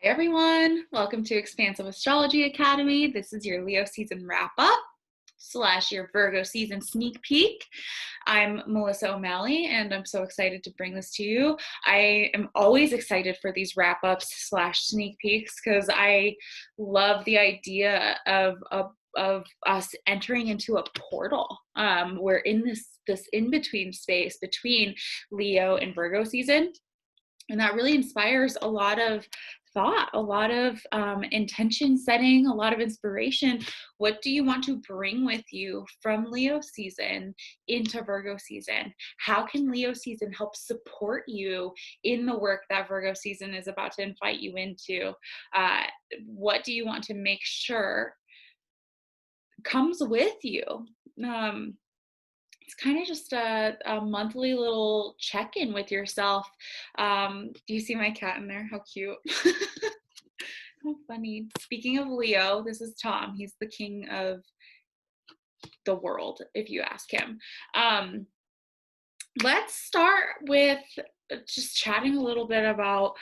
Hi everyone, welcome to Expansive Astrology Academy. This is your Leo season wrap up / your Virgo season sneak peek. I'm Melissa O'Malley and I'm so excited to bring this to you. I am always excited for these wrap ups / sneak peeks because I love the idea of us entering into a portal. We're in this in-between space between Leo and Virgo season. And that really inspires a lot of thought, a lot of intention setting, a lot of inspiration. What do you want to bring with you from Leo season into Virgo season? How can Leo season help support you in the work that Virgo season is about to invite you into? What do you want to make sure comes with you? It's kind of just a monthly little check-in with yourself. Do you see my cat in there? How cute. How funny. Speaking of Leo, this is Tom. He's the king of the world, if you ask him. Let's start with just chatting a little bit about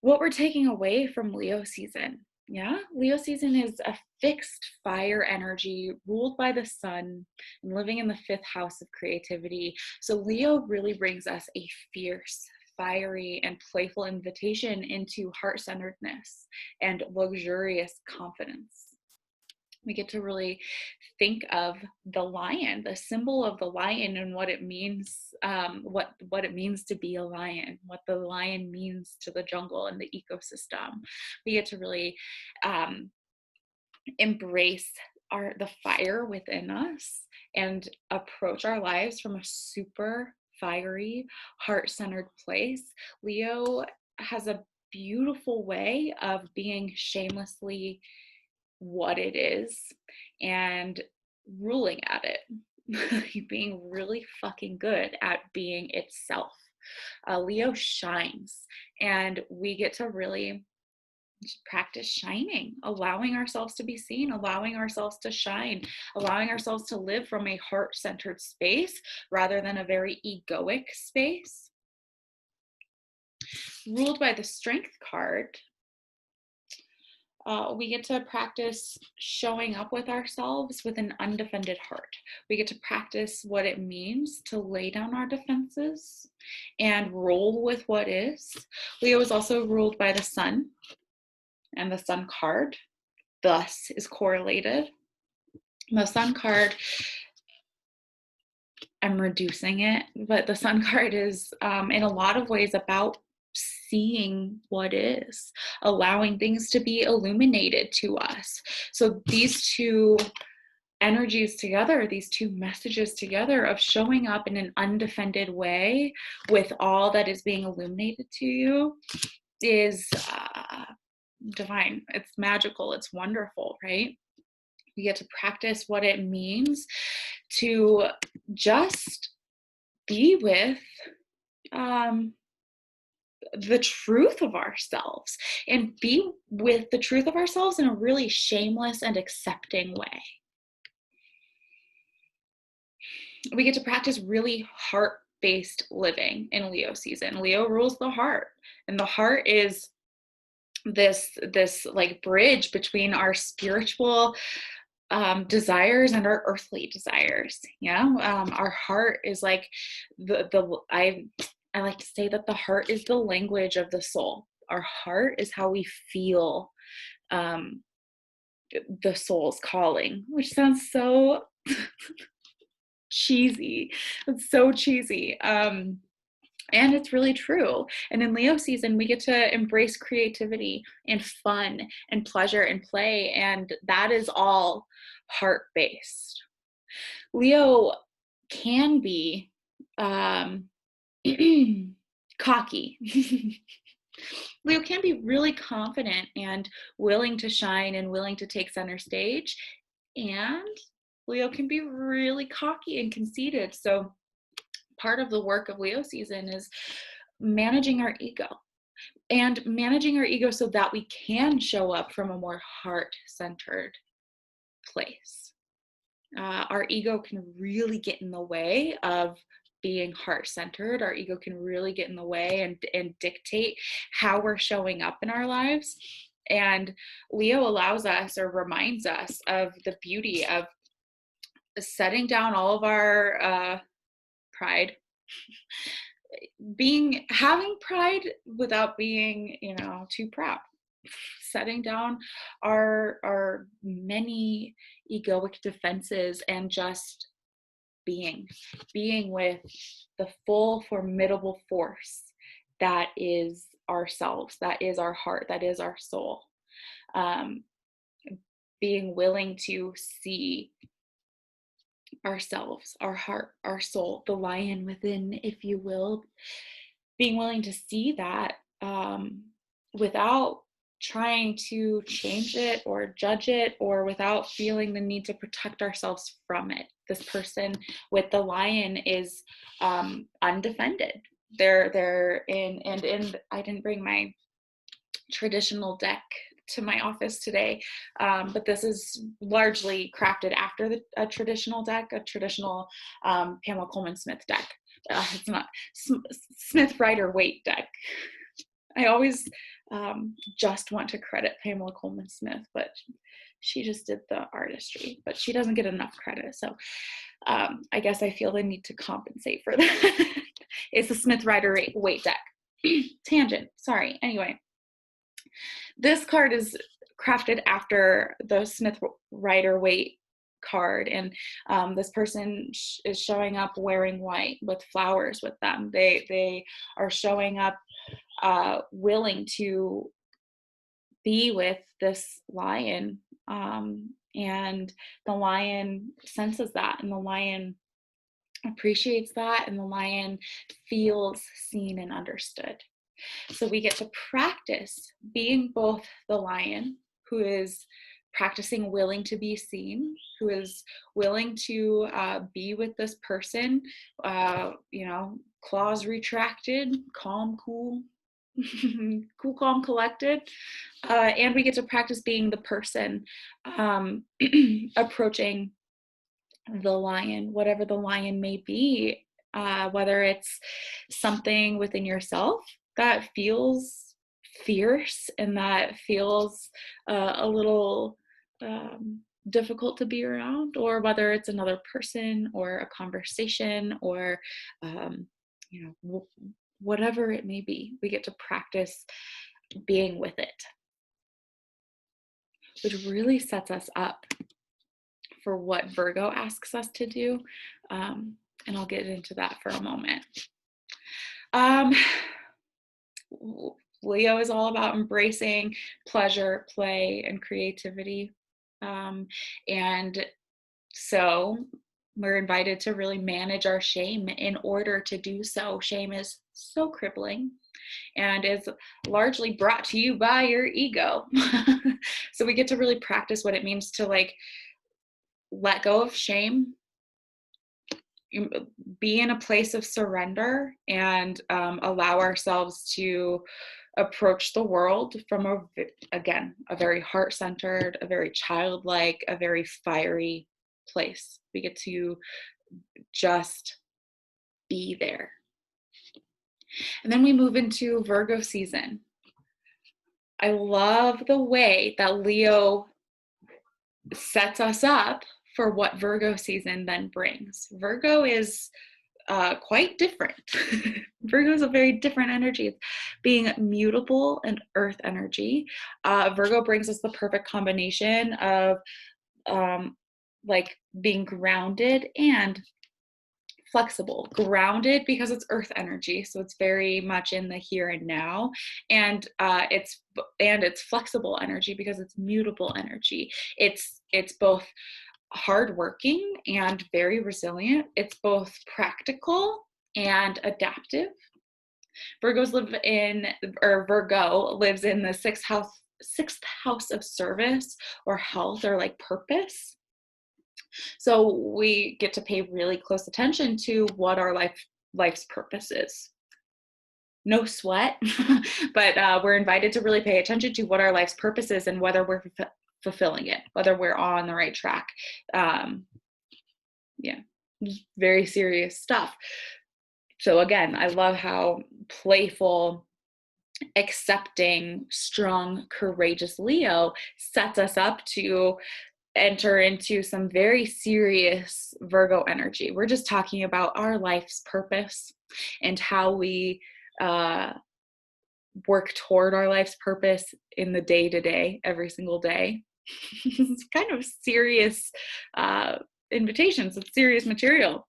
what we're taking away from Leo season. Yeah, Leo season is a fixed fire energy ruled by the sun and living in the 5th house of creativity. So Leo really brings us a fierce, fiery, and playful invitation into heart-centeredness and luxurious confidence. We get to really think of the lion, the symbol of the lion, and what it means, what it means to be a lion, what the lion means to the jungle and the ecosystem. We get to really embrace the fire within us and approach our lives from a super fiery, heart-centered place. Leo has a beautiful way of being shamelessly what it is and ruling at it. Being really fucking good at being itself. Leo shines, and we get to really practice shining, allowing ourselves to be seen, allowing ourselves to shine, allowing ourselves to live from a heart-centered space rather than a very egoic space. Ruled by the Strength card, we get to practice showing up with ourselves with an undefended heart. We get to practice what it means to lay down our defenses and roll with what is. Leo is also ruled by the sun, and the sun card thus is correlated. The sun card, I'm reducing it, but the sun card is in a lot of ways about seeing what is, allowing things to be illuminated to us. So these two energies together, these two messages together of showing up in an undefended way with all that is being illuminated to you is divine. It's magical. It's wonderful, right? You get to practice what it means to just be with the truth of ourselves and be with the truth of ourselves in a really shameless and accepting way. We get to practice really heart-based living in Leo season. Leo rules the heart, and the heart is this like bridge between our spiritual desires and our earthly desires. Yeah, our heart is like I like to say that the heart is the language of the soul. Our heart is how we feel the soul's calling, which sounds so cheesy. It's so cheesy. And it's really true. And in Leo season, we get to embrace creativity and fun and pleasure and play. And that is all heart-based. Leo can be cocky. Leo can be really confident and willing to shine and willing to take center stage. And Leo can be really cocky and conceited. So part of the work of Leo season is managing our ego so that we can show up from a more heart-centered place. Our ego can really get in the way of being heart-centered, our ego can really get in the way and dictate how we're showing up in our lives. And Leo allows us or reminds us of the beauty of setting down all of our pride, having pride without being, too proud, setting down our many egoic defenses and just being with the full formidable force that is ourselves, that is our heart, that is our soul. Being willing to see ourselves, our heart, our soul, the lion within, if you will, being willing to see that without trying to change it or judge it, or without feeling the need to protect ourselves from it. This person with the lion is undefended. They're in, I didn't bring my traditional deck to my office today, but this is largely crafted after a traditional deck, a traditional Pamela Coleman Smith deck. It's not Smith Rider-Waite deck. I always just want to credit Pamela Coleman Smith, but she just did the artistry, but she doesn't get enough credit. So I guess I feel the need to compensate for that. It's the Smith Rider-Waite deck. Tangent, sorry. Anyway, this card is crafted after the Smith Rider-Waite card, and this person is showing up wearing white with flowers with them. They are showing up willing to be with this lion, and the lion senses that, and the lion appreciates that, and the lion feels seen and understood. So we get to practice being both the lion, who is practicing willing to be seen, who is willing to be with this person, claws retracted, calm, cool, cool, calm, collected. And we get to practice being the person approaching the lion, whatever the lion may be, whether it's something within yourself that feels fierce and that feels a little difficult to be around, or whether it's another person or a conversation or whatever it may be. We get to practice being with it, which really sets us up for what Virgo asks us to do, and I'll get into that for a moment. Leo is all about embracing pleasure, play, and creativity. And so we're invited to really manage our shame in order to do so. Shame is so crippling and is largely brought to you by your ego. So we get to really practice what it means to let go of shame, be in a place of surrender, and allow ourselves to approach the world from a very heart-centered, a very childlike, a very fiery place. We get to just be there. And then we move into Virgo season. I love the way that Leo sets us up for what Virgo season then brings. Virgo is quite different. Virgo is a very different energy. It's being mutable and earth energy. Virgo brings us the perfect combination of being grounded and flexible. Grounded because it's earth energy, so it's very much in the here and now, and it's flexible energy because it's mutable energy. It's both hardworking and very resilient. It's both practical and adaptive. Virgo lives in the sixth house of service or health or purpose. So we get to pay really close attention to what our life's purpose is. No sweat, but we're invited to really pay attention to what our life's purpose is and whether we're fulfilling it, whether we're on the right track. Very serious stuff. So again, I love how playful, accepting, strong, courageous Leo sets us up to enter into some very serious Virgo energy. We're just talking about our life's purpose and how we work toward our life's purpose in the day to day, every single day. It's kind of serious invitations, it's serious material.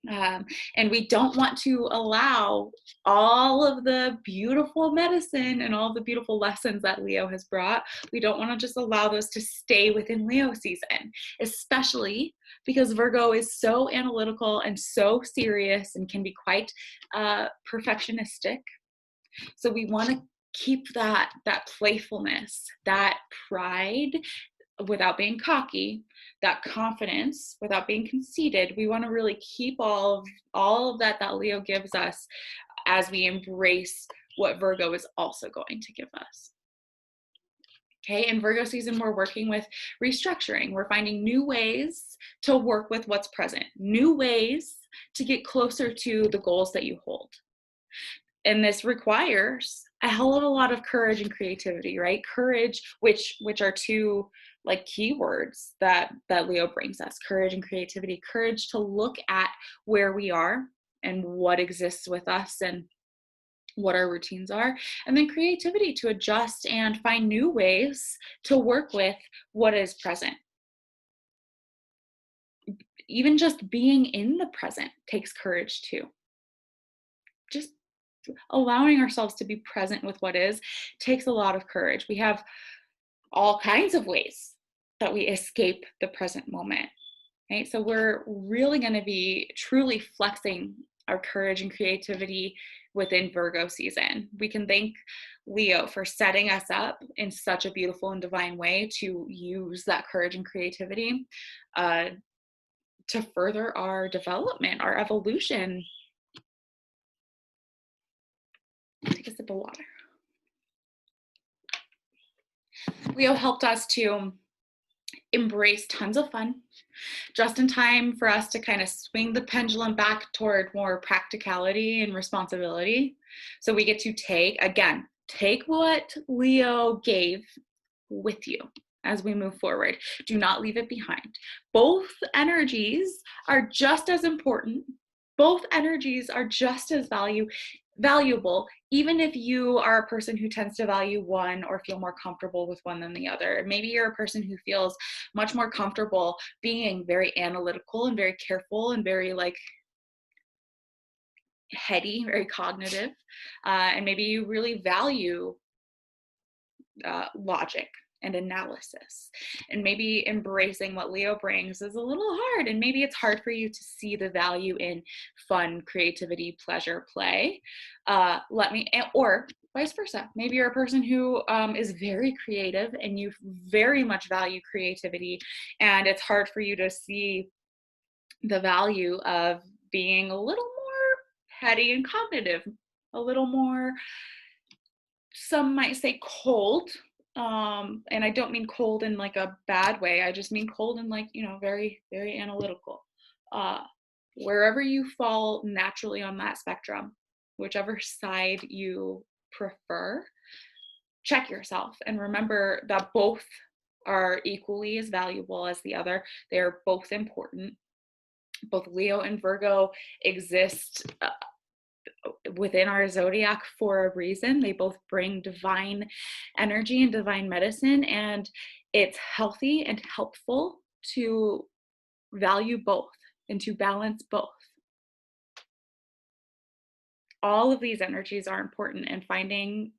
And we don't want to allow all of the beautiful medicine and all the beautiful lessons that Leo has brought. We don't want to just allow those to stay within Leo season, especially because Virgo is so analytical and so serious and can be quite perfectionistic. So we want to keep that playfulness, that pride without being cocky, that confidence without being conceited. We want to really keep all of that Leo gives us as we embrace what Virgo is also going to give us. Okay, in Virgo season, we're working with restructuring. We're finding new ways to work with what's present, new ways to get closer to the goals that you hold. And this requires a hell of a lot of courage and creativity, right? Courage, which are two like keywords that Leo brings us: courage and creativity. Courage to look at where we are and what exists with us and what our routines are, and then creativity to adjust and find new ways to work with what is present. Even just being in the present takes courage too. Just allowing ourselves to be present with what is takes a lot of courage. We have all kinds of ways that we escape the present moment, right? So we're really going to be truly flexing our courage and creativity within Virgo season. We can thank Leo for setting us up in such a beautiful and divine way to use that courage and creativity to further our development, our evolution. Take a sip of water. Leo helped us to embrace tons of fun, just in time for us to kind of swing the pendulum back toward more practicality and responsibility. So we get to take what Leo gave with you as we move forward. Do not leave it behind. Both energies are just as important. Both energies are just as valuable, even if you are a person who tends to value one or feel more comfortable with one than the other. Maybe you're a person who feels much more comfortable being very analytical and very careful and very like heady, very cognitive, and maybe you really value logic and analysis, and maybe embracing what Leo brings is a little hard, and maybe it's hard for you to see the value in fun, creativity, pleasure, play. Or vice versa. Maybe you're a person who is very creative and you very much value creativity, and it's hard for you to see the value of being a little more heady and cognitive, a little more, some might say, cold. And I don't mean cold in like a bad way. I just mean cold in like, very, very analytical. Wherever you fall naturally on that spectrum, whichever side you prefer, check yourself and remember that both are equally as valuable as the other. They are both important. Both Leo and Virgo exist within our zodiac for a reason. They both bring divine energy and divine medicine, and it's healthy and helpful to value both and to balance both. All of these energies are important, and finding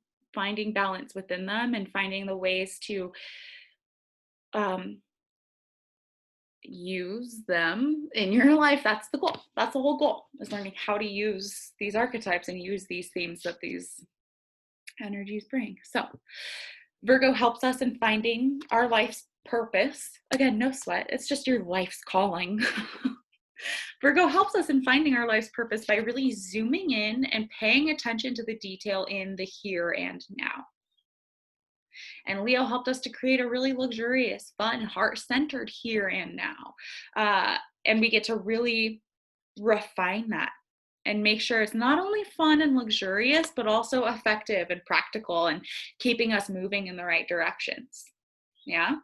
balance within them and finding the ways to use them in your life. That's the goal. That's the whole goal, is learning how to use these archetypes and use these themes that these energies bring. So Virgo helps us in finding our life's purpose. Again, no sweat. It's just your life's calling. Virgo helps us in finding our life's purpose by really zooming in and paying attention to the detail in the here and now. And Leo helped us to create a really luxurious, fun, heart-centered here and now. And we get to really refine that and make sure it's not only fun and luxurious, but also effective and practical and keeping us moving in the right directions. Yeah.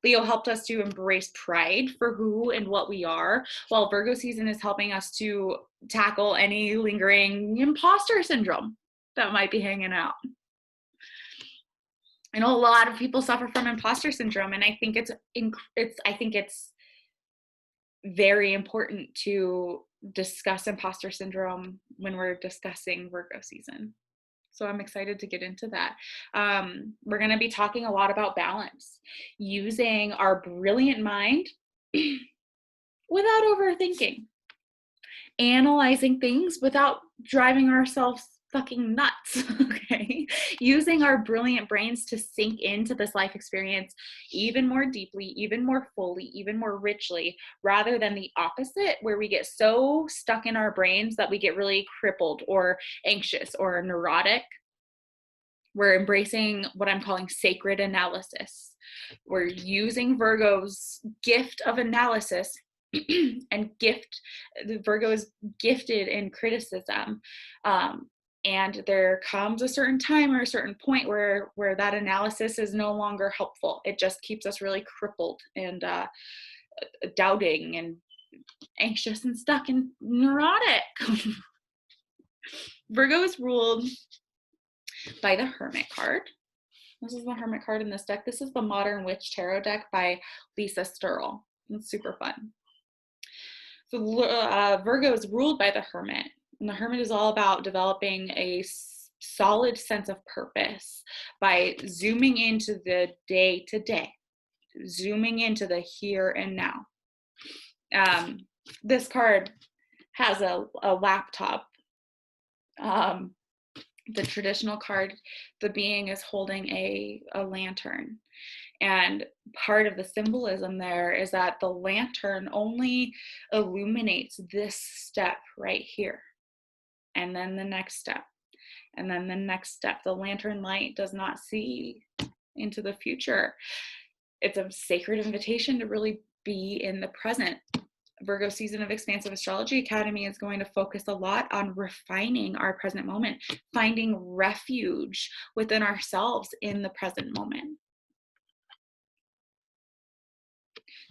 Leo helped us to embrace pride for who and what we are, while Virgo season is helping us to tackle any lingering imposter syndrome that might be hanging out. I know a lot of people suffer from imposter syndrome, and I think it's very important to discuss imposter syndrome when we're discussing Virgo season. So I'm excited to get into that. We're going to be talking a lot about balance, using our brilliant mind without overthinking, analyzing things without driving ourselves fucking nuts, okay? Using our brilliant brains to sink into this life experience even more deeply, even more fully, even more richly, rather than the opposite, where we get so stuck in our brains that we get really crippled or anxious or neurotic. We're embracing what I'm calling sacred analysis. We're using Virgo's gift of analysis and Virgo is gifted in criticism. And there comes a certain time or a certain point where that analysis is no longer helpful. It just keeps us really crippled and doubting and anxious and stuck and neurotic. Virgo is ruled by the Hermit card. This is the Hermit card in this deck. This is the Modern Witch Tarot deck by Lisa Sterle. It's super fun. So Virgo is ruled by the Hermit. And the Hermit is all about developing a solid sense of purpose by zooming into the day to day, zooming into the here and now. This card has a laptop. The traditional card, the being is holding a lantern. And part of the symbolism there is that the lantern only illuminates this step right here. And then the next step. And then the next step. The lantern light does not see into the future. It's a sacred invitation to really be in the present. Virgo season of Expansive Astrology Academy is going to focus a lot on refining our present moment, finding refuge within ourselves in the present moment.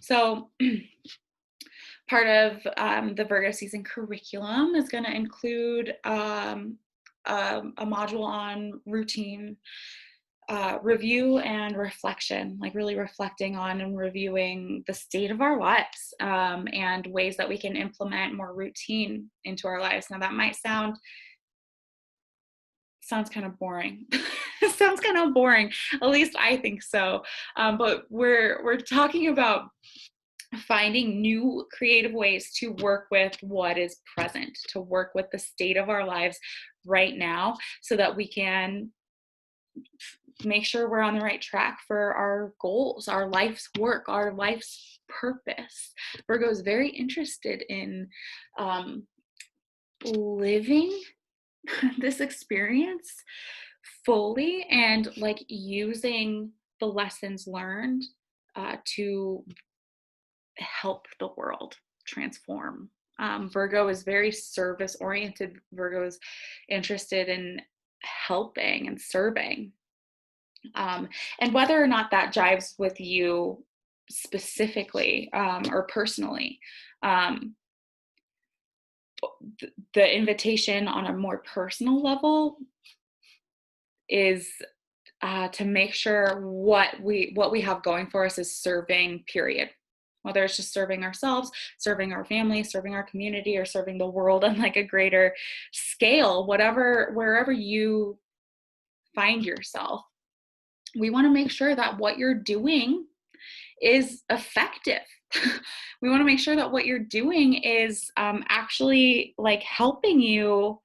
So part of the Virgo season curriculum is going to include a module on routine, review and reflection, like really reflecting on and reviewing the state of our lives, and ways that we can implement more routine into our lives. Now that might sounds kind of boring. It sounds kind of boring, at least I think so. But we're talking about finding new creative ways to work with what is present, to work with the state of our lives right now, so that we can make sure we're on the right track for our goals, our life's work, our life's purpose. Virgo is very interested in living this experience fully and like using the lessons learned to help the world transform. Virgo is very service oriented. Virgo is interested in helping and serving. And whether or not that jives with you specifically or personally, the invitation on a more personal level is to make sure what we have going for us is serving, period. Whether it's just serving ourselves, serving our family, serving our community, or serving the world on like a greater scale, wherever you find yourself, we want to make sure that what you're doing is effective. We want to make sure that what you're doing is actually like helping you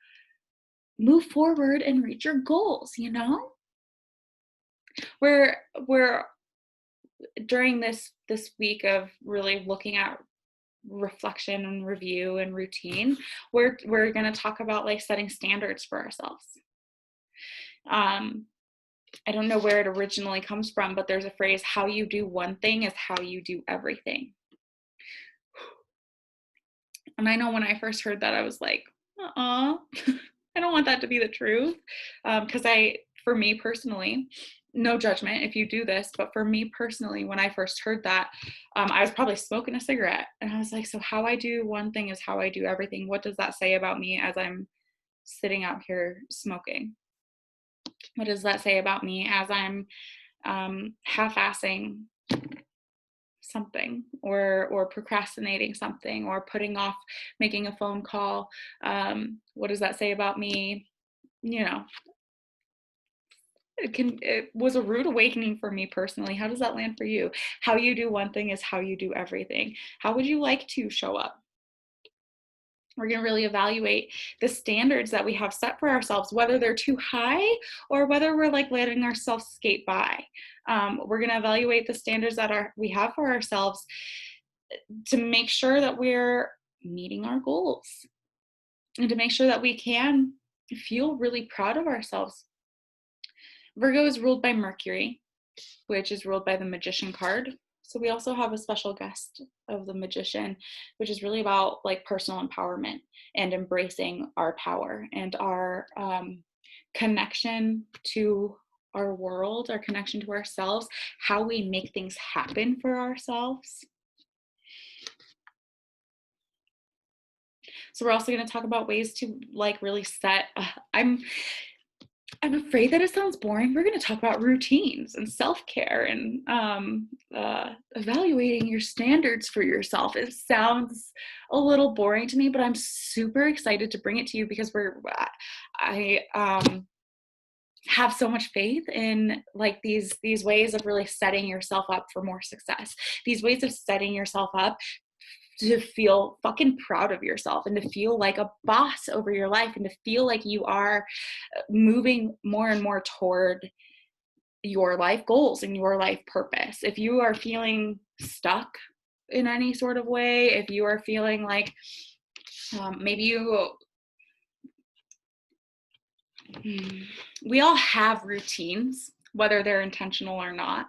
move forward and reach your goals, you know? We're during this week of really looking at reflection and review and routine, we're going to talk about like setting standards for ourselves. I don't know where it originally comes from, but there's a phrase, how you do one thing is how you do everything. And I know when I first heard that, I was like, uh-uh, I don't want that to be the truth. Because for me personally, no judgment if you do this, but for me personally, when I first heard that, I was probably smoking a cigarette. And I was like, so how I do one thing is how I do everything. What does that say about me as I'm sitting out here smoking? What does that say about me as I'm half-assing something, or procrastinating something, or putting off making a phone call? What does that say about me? You know, it was a rude awakening for me personally. How does that land for you? How you do one thing is how you do everything. How would you like to show up? We're going to really evaluate the standards that we have set for ourselves, whether they're too high or whether we're like letting ourselves skate by. We're going to evaluate the standards that we have for ourselves to make sure that we're meeting our goals, and to make sure that we can feel really proud of ourselves. Virgo is ruled by Mercury, which is ruled by the Magician card. So we also have a special guest of the Magician, which is really about like personal empowerment and embracing our power and our connection to our world, our connection to ourselves, how we make things happen for ourselves. So we're also going to talk about ways to like really set, I'm afraid that it sounds boring. We're going to talk about routines and self-care and evaluating your standards for yourself. It sounds a little boring to me, but I'm super excited to bring it to you because I have so much faith in like these ways of really setting yourself up for more success. These ways of setting yourself up to feel fucking proud of yourself and to feel like a boss over your life and to feel like you are moving more and more toward your life goals and your life purpose. If you are feeling stuck in any sort of way, if you are feeling like we all have routines, whether they're intentional or not.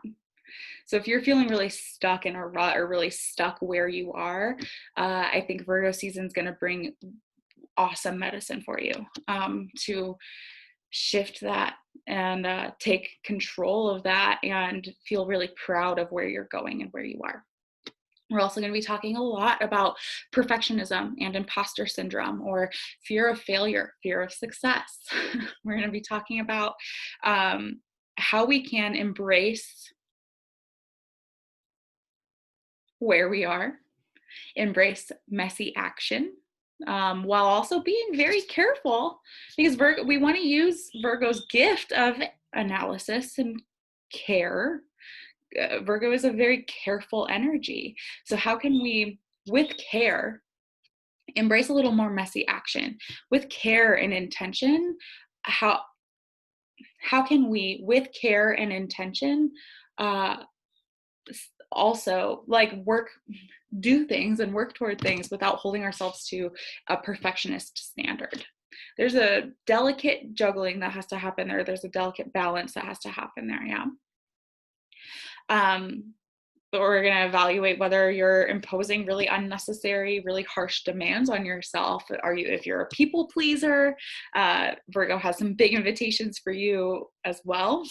So if you're feeling really stuck in a rut or really stuck where you are, I think Virgo season is going to bring awesome medicine for you to shift that and take control of that and feel really proud of where you're going and where you are. We're also going to be talking a lot about perfectionism and imposter syndrome, or fear of failure, fear of success. We're going to be talking about how we can embrace where we are, embrace messy action, while also being very careful, because we want to use Virgo's gift of analysis and care. Virgo is a very careful energy. So how can we, with care, embrace a little more messy action? With care and intention, how can we, with care and intention, also like do things and work toward things without holding ourselves to a perfectionist standard? There's a delicate juggling that has to happen there. There's a delicate balance that has to happen there. Yeah. But we're going to evaluate whether you're imposing really unnecessary, really harsh demands on yourself. If you're a people pleaser, Virgo has some big invitations for you as well.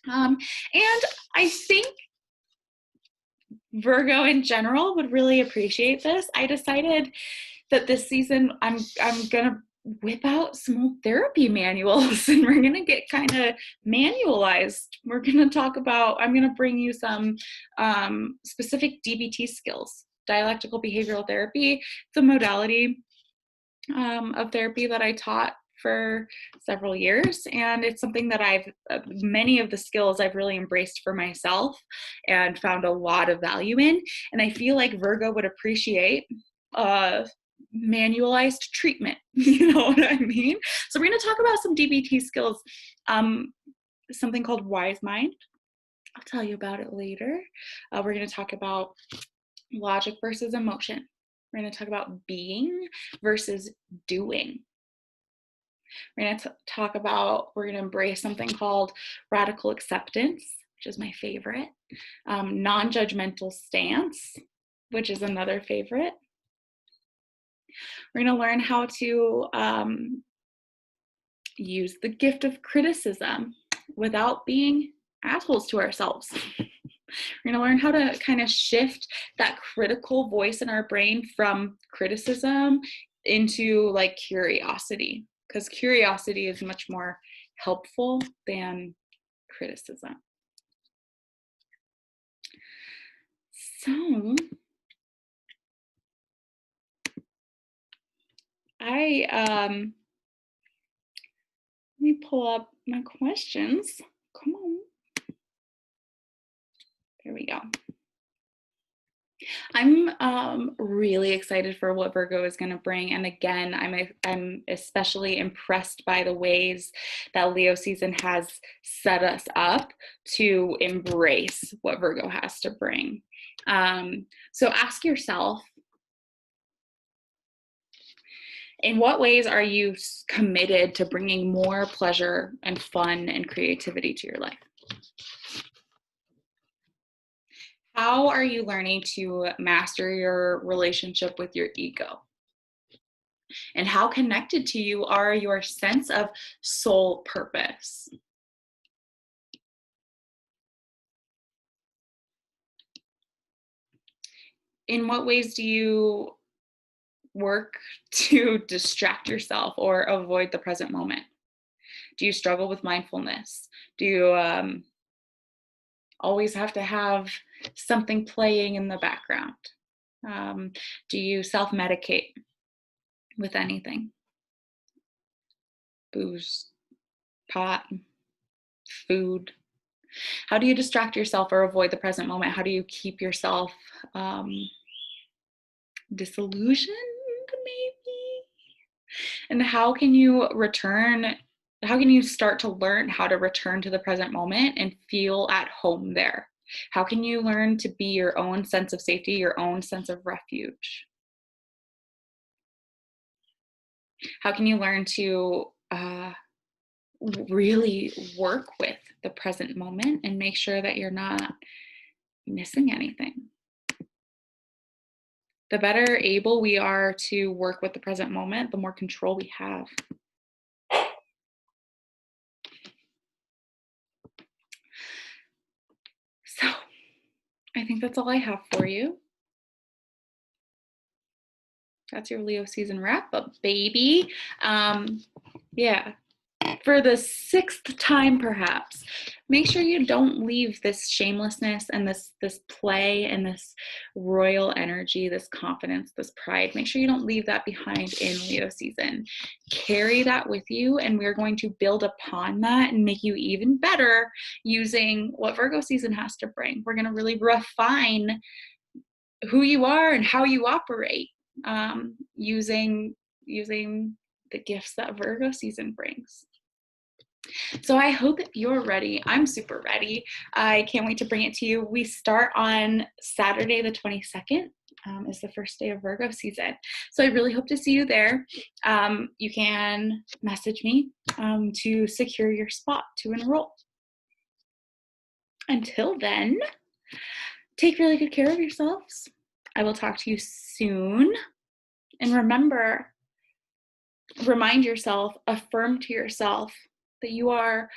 And I think Virgo in general would really appreciate this. I decided that this season I'm gonna whip out some old therapy manuals and we're gonna get kind of manualized. We're gonna talk about, I'm gonna bring you some specific DBT skills. Dialectical behavioral therapy. It's a modality of therapy that I taught for several years, and it's something that many of the skills I've really embraced for myself and found a lot of value in, and I feel like Virgo would appreciate manualized treatment. You know what I mean? So we're going to talk about some DBT skills, something called Wise Mind. I'll tell you about it later. We're going to talk about logic versus emotion. We're going to talk about being versus doing. We're going to embrace something called radical acceptance, which is my favorite. Non-judgmental stance, which is another favorite. We're going to learn how to use the gift of criticism without being assholes to ourselves. We're going to learn how to kind of shift that critical voice in our brain from criticism into like curiosity, because curiosity is much more helpful than criticism. So let me pull up my questions. Come on. There we go. I'm really excited for what Virgo is going to bring. And again, I'm especially impressed by the ways that Leo season has set us up to embrace what Virgo has to bring. So ask yourself, in what ways are you committed to bringing more pleasure and fun and creativity to your life? How are you learning to master your relationship with your ego? And how connected to you are your sense of soul purpose? In what ways do you work to distract yourself or avoid the present moment? Do you struggle with mindfulness? Do you always have to have something playing in the background? Do you self-medicate with anything? Booze, pot, food? How do you distract yourself or avoid the present moment? How do you keep yourself disillusioned, maybe? And how can you start to learn how to return to the present moment and feel at home there? How can you learn to be your own sense of safety, your own sense of refuge? How can you learn to really work with the present moment and make sure that you're not missing anything? The better able we are to work with the present moment, the more control we have. So I think that's all I have for you. That's your Leo season wrap up, baby. Yeah. For the 6th time, perhaps, make sure you don't leave this shamelessness and this play and this royal energy, this confidence, this pride. Make sure you don't leave that behind in Leo season. Carry that with you, and we're going to build upon that and make you even better using what Virgo season has to bring. We're going to really refine who you are and how you operate using the gifts that Virgo season brings. So I hope that you're ready. I'm super ready. I can't wait to bring it to you. We start on Saturday the 22nd. Is the first day of Virgo season. So I really hope to see you there. You can message me to secure your spot to enroll. Until then, take really good care of yourselves. I will talk to you soon. And remember, remind yourself, affirm to yourself that you are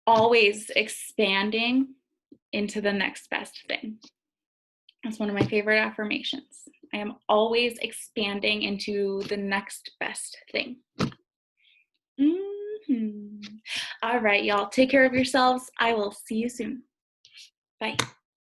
always expanding into the next best thing. That's one of my favorite affirmations. I am always expanding into the next best thing. All right, y'all. Take care of yourselves. I will see you soon. Bye.